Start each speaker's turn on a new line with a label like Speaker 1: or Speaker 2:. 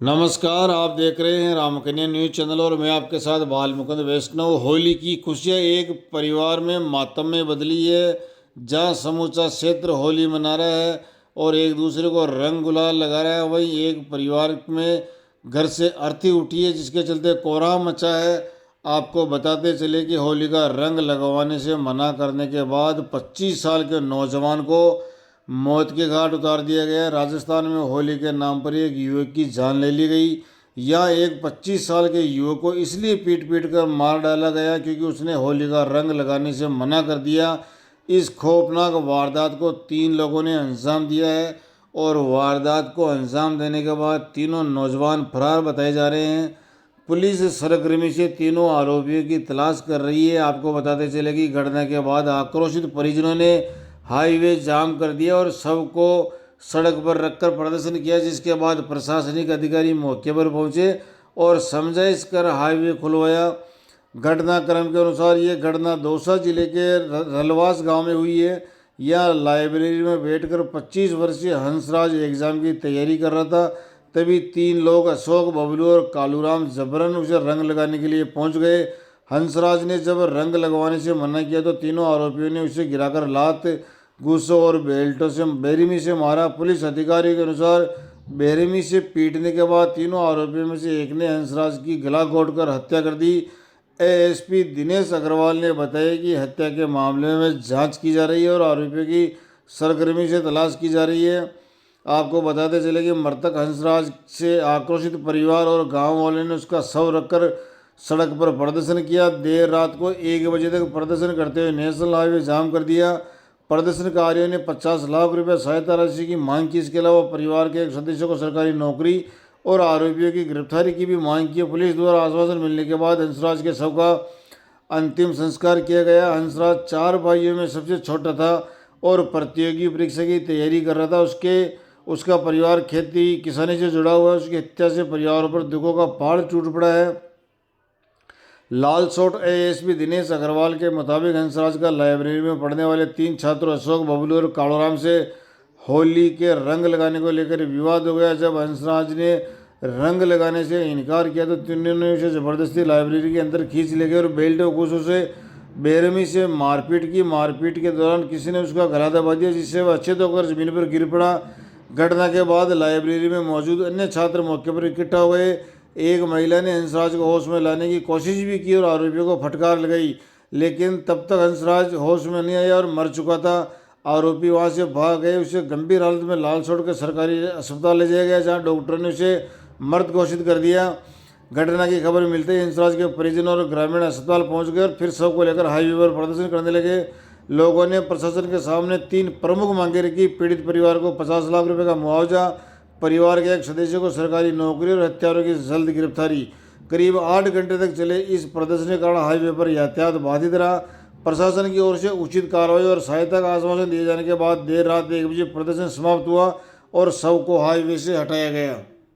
Speaker 1: नमस्कार, आप देख रहे हैं रामकन्या न्यूज चैनल और मैं आपके साथ बाल मुकुंद वैष्णव। होली की खुशियां एक परिवार में मातम में बदली है, जहां समूचा क्षेत्र होली मना रहा है और एक दूसरे को रंग गुलाल लगा रहा है। वहीं एक परिवार में घर से अर्थी उठी है, जिसके चलते कोहराम मचा है। आपको बताते चले कि होली का रंग लगवाने से मना करने के बाद 25 साल के नौजवान को मौत के घाट उतार दिया गया। राजस्थान में होली के नाम पर एक युवक की जान ले ली गई। यहाँ एक 25 साल के युवक को इसलिए पीट पीट कर मार डाला गया क्योंकि उसने होली का रंग लगाने से मना कर दिया। इस खौफनाक वारदात को 3 लोगों ने अंजाम दिया है और वारदात को अंजाम देने के बाद तीनों नौजवान फरार बताए जा रहे हैं। पुलिस सरगर्मी से तीनों आरोपियों की तलाश कर रही है। आपको बताते चले कि घटना के बाद आक्रोशित परिजनों ने हाईवे जाम कर दिया और शव को सड़क पर रखकर प्रदर्शन किया, जिसके बाद प्रशासनिक अधिकारी मौके पर पहुंचे और समझाइश कर हाईवे खुलवाया। घटनाक्रम के अनुसार ये घटना दौसा जिले के रलवास गांव में हुई है। यह लाइब्रेरी में बैठकर 25 वर्षीय हंसराज एग्जाम की तैयारी कर रहा था। तभी 3 लोग अशोक, बबलू और कालूराम जबरन उसे रंग लगाने के लिए पहुंच गए। हंसराज ने जब रंग लगवाने से मना किया तो तीनों आरोपियों ने उसे गिराकर लात, गुस्सों और बेल्टों से बेरहमी से मारा। पुलिस अधिकारियों के अनुसार बेरहमी से पीटने के बाद तीनों आरोपियों में से एक ने हंसराज की गला घोंटकर हत्या कर दी। एएसपी दिनेश अग्रवाल ने बताया कि हत्या के मामले में जांच की जा रही है और आरोपियों की सरगर्मी से तलाश की जा रही है। आपको बताते चले कि मृतक हंसराज से आक्रोशित परिवार और गांव वालों ने उसका शव रखकर सड़क पर प्रदर्शन किया। देर रात को 1 बजे तक प्रदर्शन करते हुए नेशनल हाईवे जाम कर दिया। प्रदर्शनकारियों ने 50 लाख रुपए सहायता राशि की मांग की। इसके अलावा परिवार के एक सदस्य को सरकारी नौकरी और आरोपियों की गिरफ्तारी की भी मांग की। पुलिस द्वारा आश्वासन मिलने के बाद हंसराज के शव का अंतिम संस्कार किया गया। हंसराज 4 भाइयों में सबसे छोटा था और प्रतियोगी परीक्षा की तैयारी कर रहा था। उसका परिवार खेती किसानी से जुड़ा हुआ है। उसकी हत्या से परिवार पर दुखों का पहाड़ टूट पड़ा है। लालसोट एएसपी दिनेश अग्रवाल के मुताबिक हंसराज का लाइब्रेरी में पढ़ने वाले 3 छात्रों अशोक, बबलू और कालूराम से होली के रंग लगाने को लेकर विवाद हो गया। जब हंसराज ने रंग लगाने से इनकार किया तो तीनों ने उसे जबरदस्ती लाइब्रेरी के अंदर खींच ले गए और बेल्ट और कुछ से बेरहमी से मारपीट की। मारपीट के दौरान किसी ने उसका गला दबा दिया, जिससे वह अचेत होकर जमीन पर गिर पड़ा। घटना के बाद लाइब्रेरी में मौजूद अन्य छात्र मौके पर इकट्ठा हो गए। एक महिला ने हंसराज को होश में लाने की कोशिश भी की और आरोपियों को फटकार लगाई, लेकिन तब तक हंसराज होश में नहीं आया और मर चुका था। आरोपी वहां से भाग गए। उसे गंभीर हालत में लालसोट के सरकारी अस्पताल ले जाया गया, जहां डॉक्टर ने उसे मृत घोषित कर दिया। घटना की खबर मिलते ही हंसराज के परिजन और ग्रामीण अस्पताल पहुंच गए और फिर शव को लेकर हाईवे पर प्रदर्शन करने लगे। लोगों ने प्रशासन के सामने 3 प्रमुख मांगे रखी। पीड़ित परिवार को 50 लाख रुपए का मुआवजा, परिवार के एक सदस्य को सरकारी नौकरी और हत्यारों की जल्द गिरफ्तारी। करीब 8 घंटे तक चले इस प्रदर्शन के कारण हाईवे पर यातायात बाधित रहा। प्रशासन की ओर से उचित कार्रवाई और सहायता का आश्वासन दिए जाने के बाद देर रात 1 बजे प्रदर्शन समाप्त हुआ और शव को हाईवे से हटाया गया।